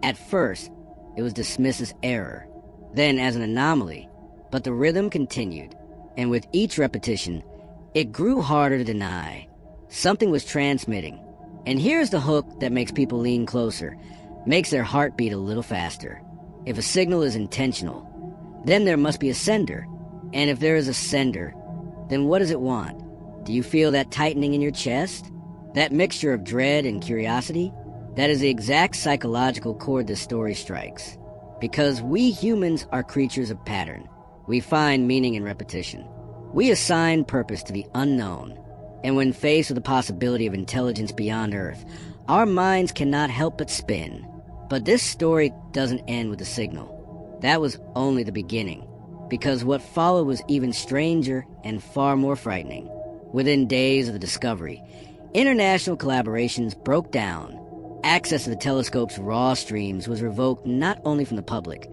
At first, it was dismissed as error, then as an anomaly, but the rhythm continued, and with each repetition, it grew harder to deny. Something was transmitting, and here's the hook that makes people lean closer, makes their heart beat a little faster. If a signal is intentional, then there must be a sender, and if there is a sender, then what does it want? Do you feel that tightening in your chest? That mixture of dread and curiosity? That is the exact psychological chord this story strikes. Because we humans are creatures of pattern. We find meaning in repetition. We assign purpose to the unknown. And when faced with the possibility of intelligence beyond Earth, our minds cannot help but spin. But this story doesn't end with the signal. That was only the beginning. Because what followed was even stranger and far more frightening. Within days of the discovery, international collaborations broke down. Access to the telescope's raw streams was revoked not only from the public,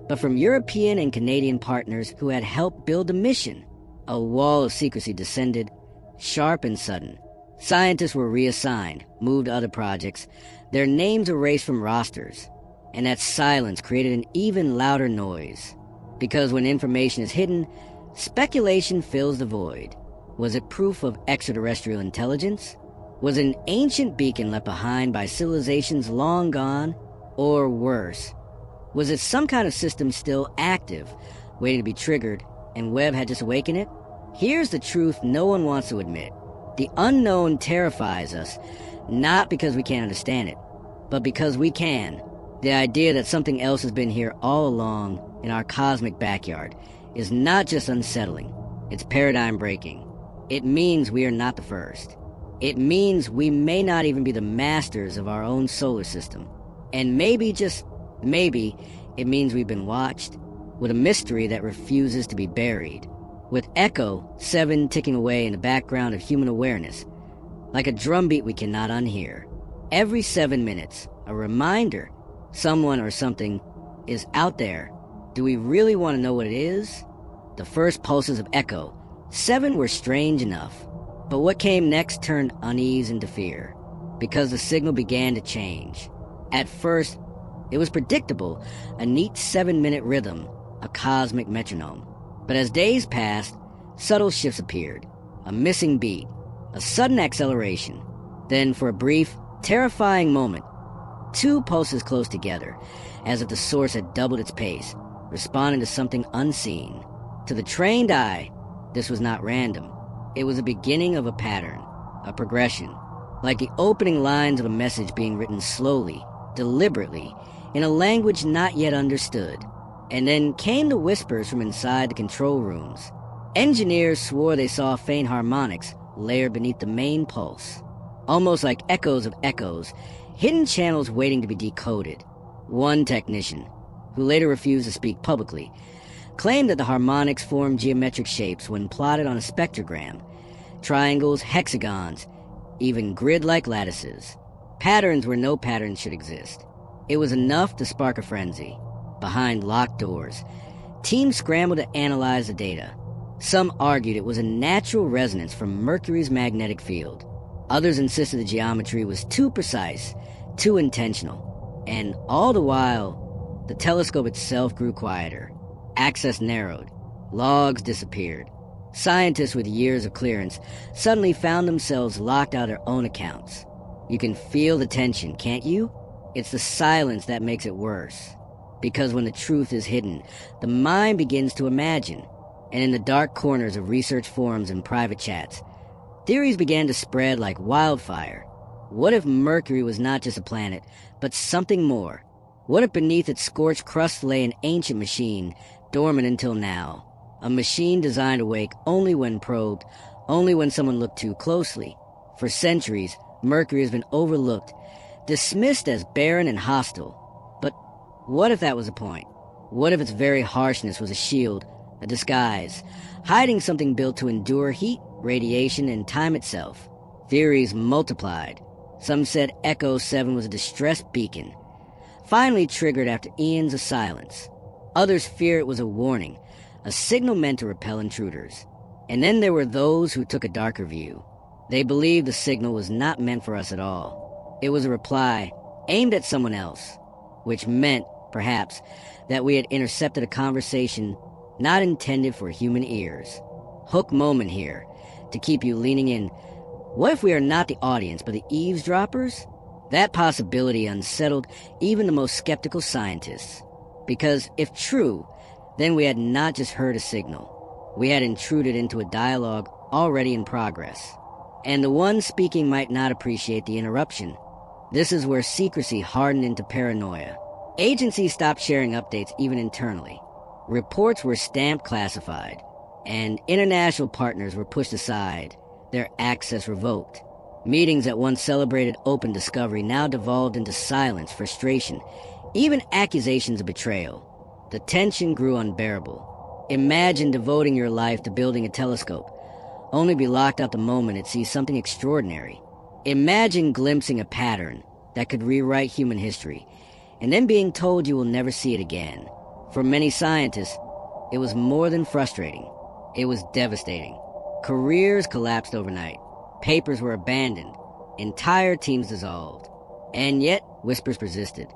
but from European and Canadian partners who had helped build the mission. A wall of secrecy descended, sharp and sudden. Scientists were reassigned, moved to other projects, their names erased from rosters, and that silence created an even louder noise. Because when information is hidden, speculation fills the void. Was it proof of extraterrestrial intelligence? Was it an ancient beacon left behind by civilizations long gone? Or worse, was it some kind of system still active, waiting to be triggered, and Webb had just awakened it? Here's the truth no one wants to admit. The unknown terrifies us, not because we can't understand it, but because we can. The idea that something else has been here all along in our cosmic backyard is not just unsettling, it's paradigm breaking. It means we are not the first. It means we may not even be the masters of our own solar system. And maybe, just maybe, it means we've been watched, with a mystery that refuses to be buried. With Echo 7 ticking away in the background of human awareness, like a drumbeat we cannot unhear. Every 7 minutes, a reminder someone or something is out there. Do we really want to know what it is? The first pulses of Echo 7 were strange enough, but what came next turned unease into fear, because the signal began to change. At first, it was predictable, a neat 7-minute rhythm, a cosmic metronome. But as days passed, subtle shifts appeared, a missing beat, a sudden acceleration. Then, for a brief, terrifying moment, 2 pulses close together, as if the source had doubled its pace, responding to something unseen. To the trained eye, this was not random. It was the beginning of a pattern, a progression, like the opening lines of a message being written slowly, deliberately, in a language not yet understood. And then came the whispers from inside the control rooms. Engineers swore they saw faint harmonics layered beneath the main pulse, almost like echoes of echoes, hidden channels waiting to be decoded. One technician, who later refused to speak publicly, claimed that the harmonics formed geometric shapes when plotted on a spectrogram, triangles, hexagons, even grid-like lattices, patterns where no patterns should exist. It was enough to spark a frenzy. Behind locked doors, teams scrambled to analyze the data. Some argued it was a natural resonance from Mercury's magnetic field. Others insisted the geometry was too precise, too intentional. And all the while, the telescope itself grew quieter. Access narrowed. Logs disappeared. Scientists with years of clearance suddenly found themselves locked out of their own accounts. You can feel the tension, can't you? It's the silence that makes it worse. Because when the truth is hidden, the mind begins to imagine. And in the dark corners of research forums and private chats, theories began to spread like wildfire. What if Mercury was not just a planet, but something more? What if beneath its scorched crust lay an ancient machine, dormant until now? A machine designed to wake only when probed, only when someone looked too closely. For centuries, Mercury has been overlooked, dismissed as barren and hostile. But what if that was the point? What if its very harshness was a shield, a disguise, hiding something built to endure heat, radiation, and time itself? Theories multiplied. Some said Echo 7 was a distressed beacon, finally triggered after eons of silence. Others fear it was a warning, a signal meant to repel intruders. And then there were those who took a darker view. They believed the signal was not meant for us at all. It was a reply aimed at someone else. which meant, perhaps, that we had intercepted a conversation not intended for human ears. Hook moment here, to keep you leaning in. What if we are not the audience, but the eavesdroppers? That possibility unsettled even the most skeptical scientists. Because if true, then we had not just heard a signal. We had intruded into a dialogue already in progress. And the one speaking might not appreciate the interruption. This is where secrecy hardened into paranoia. Agencies stopped sharing updates even internally. Reports were stamped classified, and international partners were pushed aside, their access revoked. Meetings that once celebrated open discovery now devolved into silence, frustration, even accusations of betrayal. The tension grew unbearable. Imagine devoting your life to building a telescope, only to be locked out the moment it sees something extraordinary. Imagine glimpsing a pattern that could rewrite human history, and then being told you will never see it again. For many scientists, it was more than frustrating. It was devastating. Careers collapsed overnight. Papers were abandoned. Entire teams dissolved. And yet, whispers persisted.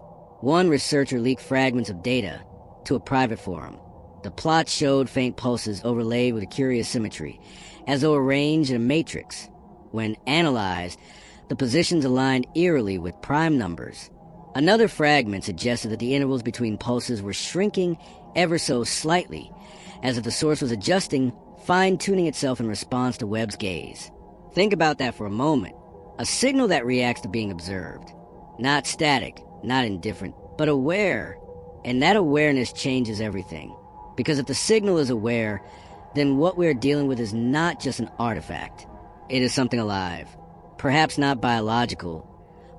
One researcher leaked fragments of data to a private forum. The plot showed faint pulses overlaid with a curious symmetry, as though arranged in a matrix. When analyzed, the positions aligned eerily with prime numbers. Another fragment suggested that the intervals between pulses were shrinking ever so slightly, as if the source was adjusting, fine-tuning itself in response to Webb's gaze. Think about that for a moment. A signal that reacts to being observed. Not static, not indifferent, but aware. And that awareness changes everything. Because if the signal is aware, then what we're dealing with is not just an artifact. It is something alive. Perhaps not biological,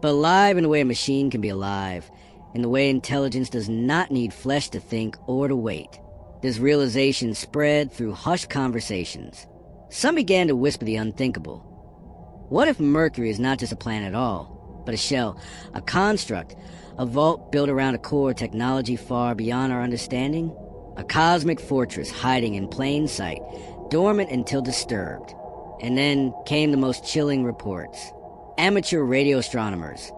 but alive in the way a machine can be alive, in the way intelligence does not need flesh to think or to wait. This realization spread through hushed conversations. Some began to whisper the unthinkable. What if Mercury is not just a planet at all, but a shell, a construct, a vault built around a core technology far beyond our understanding? A cosmic fortress hiding in plain sight, dormant until disturbed. And then came the most chilling reports. Amateur radio astronomers,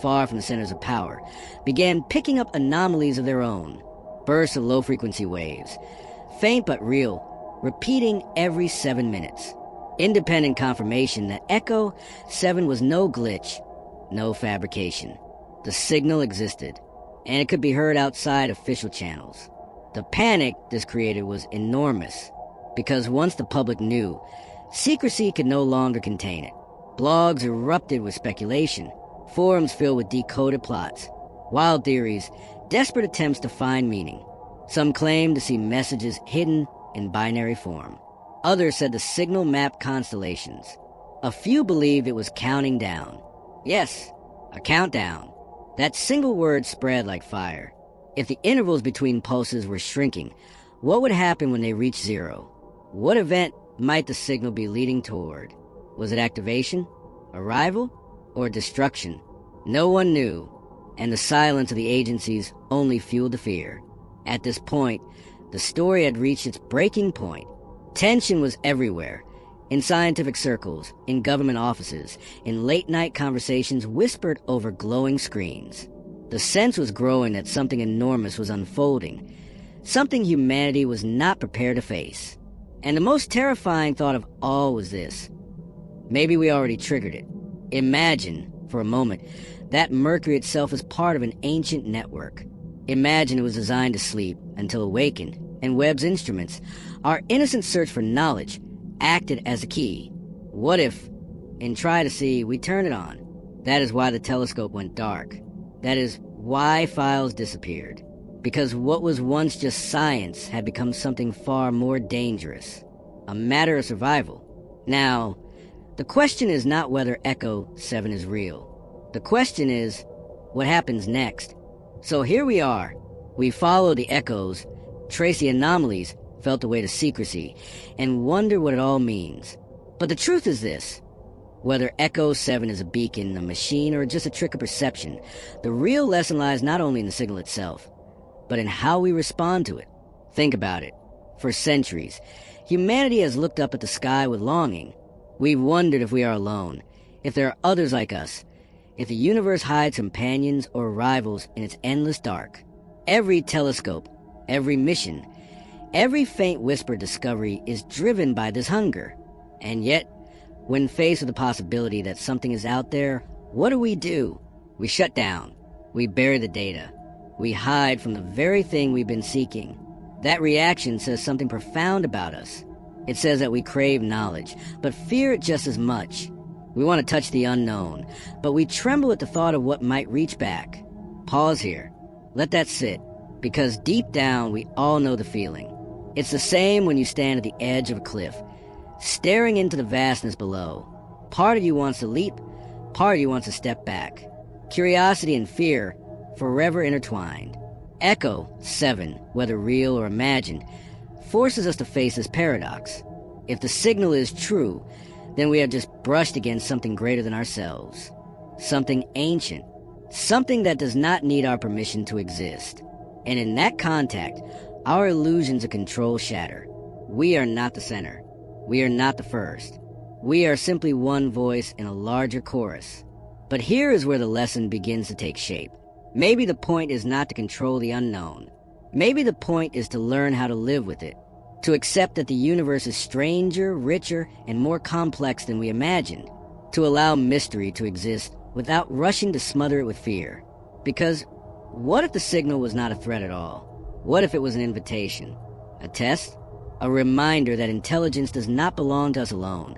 far from the centers of power, began picking up anomalies of their own. Bursts of low-frequency waves, faint but real, repeating every 7 minutes. Independent confirmation that Echo 7 was no glitch, no fabrication. The signal existed, and it could be heard outside official channels. The panic this created was enormous, because once the public knew, secrecy could no longer contain it. Blogs erupted with speculation, forums filled with decoded plots, wild theories, desperate attempts to find meaning. Some claimed to see messages hidden in binary form. Others said the signal mapped constellations. A few believed it was counting down. Yes, a countdown. That single word spread like fire. If the intervals between pulses were shrinking, what would happen when they reached zero? What event might the signal be leading toward? Was it activation, arrival, or destruction? No one knew, and the silence of the agencies only fueled the fear. At this point, the story had reached its breaking point. Tension was everywhere, in scientific circles, in government offices, in late-night conversations whispered over glowing screens. The sense was growing that something enormous was unfolding, something humanity was not prepared to face. And the most terrifying thought of all was this. Maybe we already triggered it. Imagine, for a moment, that Mercury itself is part of an ancient network. Imagine it was designed to sleep until awakened, and Webb's instruments, our innocent search for knowledge, acted as a key. What if, in try to see, we turn it on? That is why the telescope went dark. That is why files disappeared. Because what was once just science had become something far more dangerous. A matter of survival. Now, the question is not whether Echo 7 is real. The question is, what happens next? So here we are. We follow the echoes, trace the anomalies, felt the weight of secrecy, and wonder what it all means. But the truth is this. Whether Echo 7 is a beacon, a machine, or just a trick of perception, the real lesson lies not only in the signal itself, but in how we respond to it. Think about it. For centuries, humanity has looked up at the sky with longing. We've wondered if we are alone, if there are others like us, if the universe hides companions or rivals in its endless dark, every telescope, every mission, every faint whispered discovery is driven by this hunger. And yet, when faced with the possibility that something is out there, what do? We shut down. We bury the data. We hide from the very thing we've been seeking. That reaction says something profound about us. It says that we crave knowledge, but fear it just as much. We want to touch the unknown, but we tremble at the thought of what might reach back. Pause here. Let that sit, because deep down we all know the feeling. It's the same when you stand at the edge of a cliff, staring into the vastness below. Part of you wants to leap, part of you wants to step back. Curiosity and fear, forever intertwined. Echo 7, whether real or imagined, forces us to face this paradox. If the signal is true, then we have just brushed against something greater than ourselves. Something ancient. Something that does not need our permission to exist. And in that contact, our illusions of control shatter. We are not the center. We are not the first. We are simply one voice in a larger chorus. But here is where the lesson begins to take shape. Maybe the point is not to control the unknown. Maybe the point is to learn how to live with it, to accept that the universe is stranger, richer, and more complex than we imagined, to allow mystery to exist without rushing to smother it with fear. Because what if the signal was not a threat at all? What if it was an invitation? A test? A reminder that intelligence does not belong to us alone,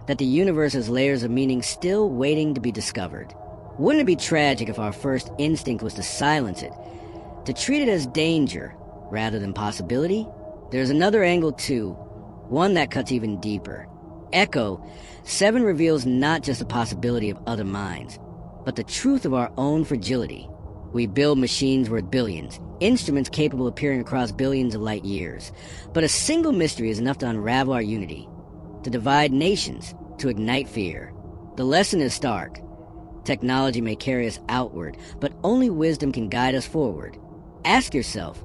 that the universe has layers of meaning still waiting to be discovered. Wouldn't it be tragic if our first instinct was to silence it, to treat it as danger rather than possibility? There's another angle too, one that cuts even deeper. Echo 7 reveals not just the possibility of other minds, but the truth of our own fragility. We build machines worth billions, instruments capable of peering across billions of light years. But a single mystery is enough to unravel our unity, to divide nations, to ignite fear. The lesson is stark. Technology may carry us outward, but only wisdom can guide us forward. Ask yourself,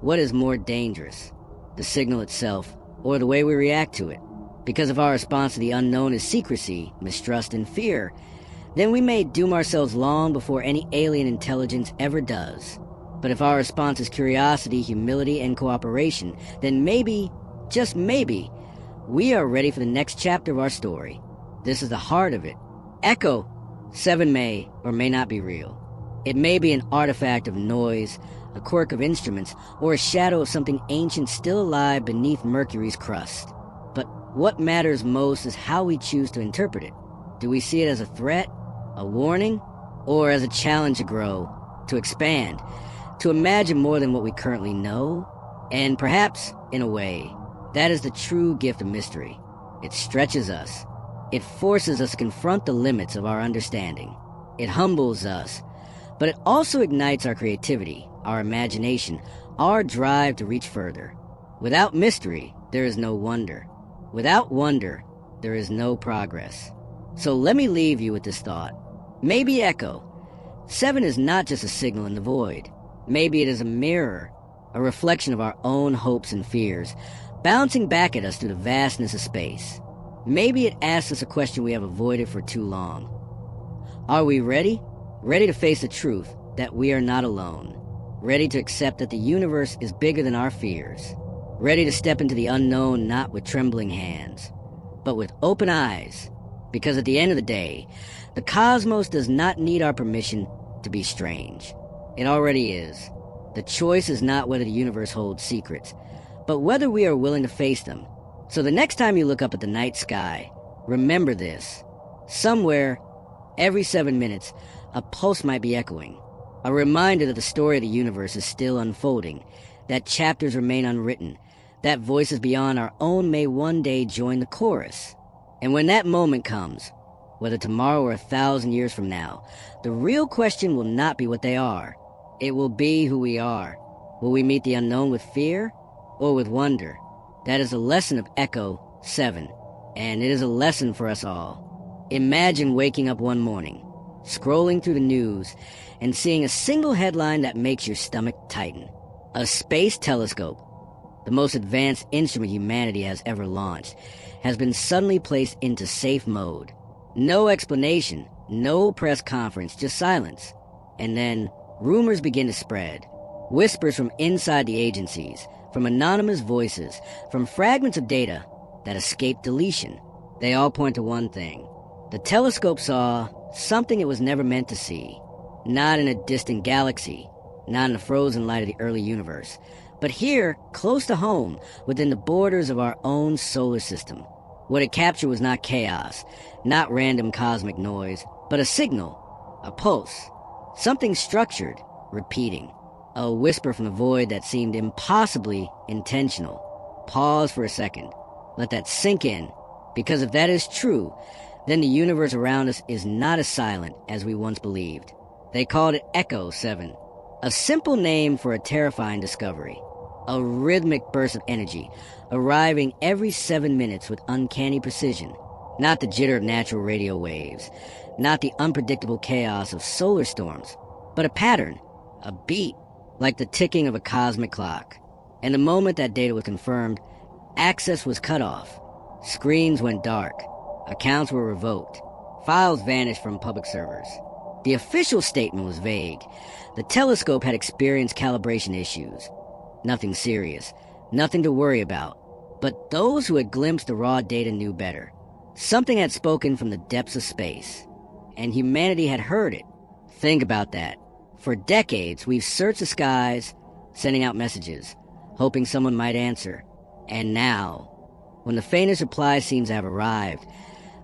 what is more dangerous, the signal itself, or the way we react to it? Because if our response to the unknown is secrecy, mistrust, and fear, then we may doom ourselves long before any alien intelligence ever does. But if our response is curiosity, humility, and cooperation, then maybe, just maybe, we are ready for the next chapter of our story. This is the heart of it. Echo 7 may or may not be real. It may be an artifact of noise, a quirk of instruments, or a shadow of something ancient still alive beneath Mercury's crust. But what matters most is how we choose to interpret it. Do we see it as a threat, a warning, or as a challenge to grow, to expand, to imagine more than what we currently know? And perhaps, in a way, that is the true gift of mystery. It stretches us. It forces us to confront the limits of our understanding. It humbles us, but it also ignites our creativity, our imagination, our drive to reach further. Without mystery, there is no wonder. Without wonder, there is no progress. So let me leave you with this thought. Maybe Echo 7 is not just a signal in the void. Maybe it is a mirror, a reflection of our own hopes and fears, bouncing back at us through the vastness of space. Maybe it asks us a question we have avoided for too long. Are we ready? Ready to face the truth that we are not alone. Ready to accept that the universe is bigger than our fears. Ready to step into the unknown not with trembling hands, but with open eyes. Because at the end of the day, the cosmos does not need our permission to be strange. It already is. The choice is not whether the universe holds secrets, but whether we are willing to face them. So the next time you look up at the night sky, remember this. Somewhere, every 7 minutes, a pulse might be echoing. A reminder that the story of the universe is still unfolding, that chapters remain unwritten, that voices beyond our own may one day join the chorus. And when that moment comes, whether tomorrow or 1,000 years from now, the real question will not be what they are. It will be who we are. Will we meet the unknown with fear or with wonder? That is a lesson of Echo 7, and it is a lesson for us all. Imagine waking up one morning, scrolling through the news, and seeing a single headline that makes your stomach tighten. A space telescope, the most advanced instrument humanity has ever launched, has been suddenly placed into safe mode. No explanation, No press conference, just silence. And then rumors begin to spread. Whispers from inside the agencies, from anonymous voices, from fragments of data that escaped deletion. They all point to one thing. The telescope saw something it was never meant to see. Not in a distant galaxy, not in the frozen light of the early universe, but here, close to home, within the borders of our own solar system. What it captured was not chaos, not random cosmic noise, but a signal, a pulse, something structured, repeating. A whisper from the void that seemed impossibly intentional. Pause for a second. Let that sink in, because if that is true, then the universe around us is not as silent as we once believed. They called it Echo 7, a simple name for a terrifying discovery. A rhythmic burst of energy, arriving every 7 minutes with uncanny precision. Not the jitter of natural radio waves, not the unpredictable chaos of solar storms, but a pattern, a beat, like the ticking of a cosmic clock. And the moment that data was confirmed, access was cut off. Screens went dark. Accounts were revoked. Files vanished from public servers. The official statement was vague. The telescope had experienced calibration issues. Nothing serious, nothing to worry about. But those who had glimpsed the raw data knew better. Something had spoken from the depths of space, and humanity had heard it. Think about that. For decades, we've searched the skies, sending out messages, hoping someone might answer. And now, when the faintest reply seems to have arrived,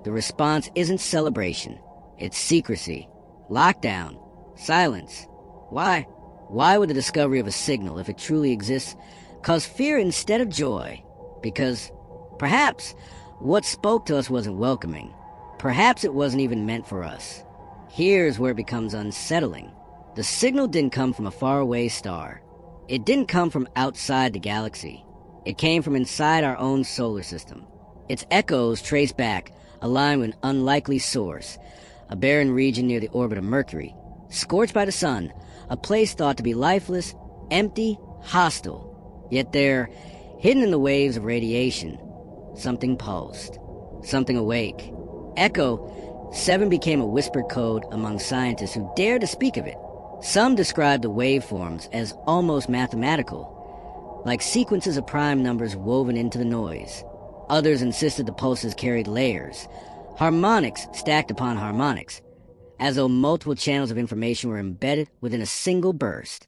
the response isn't celebration. It's secrecy, lockdown, silence. Why? Why would the discovery of a signal, if it truly exists, cause fear instead of joy? Because perhaps what spoke to us wasn't welcoming. Perhaps it wasn't even meant for us. Here's where it becomes unsettling. The signal didn't come from a faraway star. It didn't come from outside the galaxy. It came from inside our own solar system. Its echoes traced back, aligned with an unlikely source, a barren region near the orbit of Mercury, scorched by the sun, a place thought to be lifeless, empty, hostile. Yet there, hidden in the waves of radiation, something pulsed, something awake. Echo 7 became a whispered code among scientists who dared to speak of it. Some described the waveforms as almost mathematical, like sequences of prime numbers woven into the noise. Others insisted the pulses carried layers, harmonics stacked upon harmonics, as though multiple channels of information were embedded within a single burst.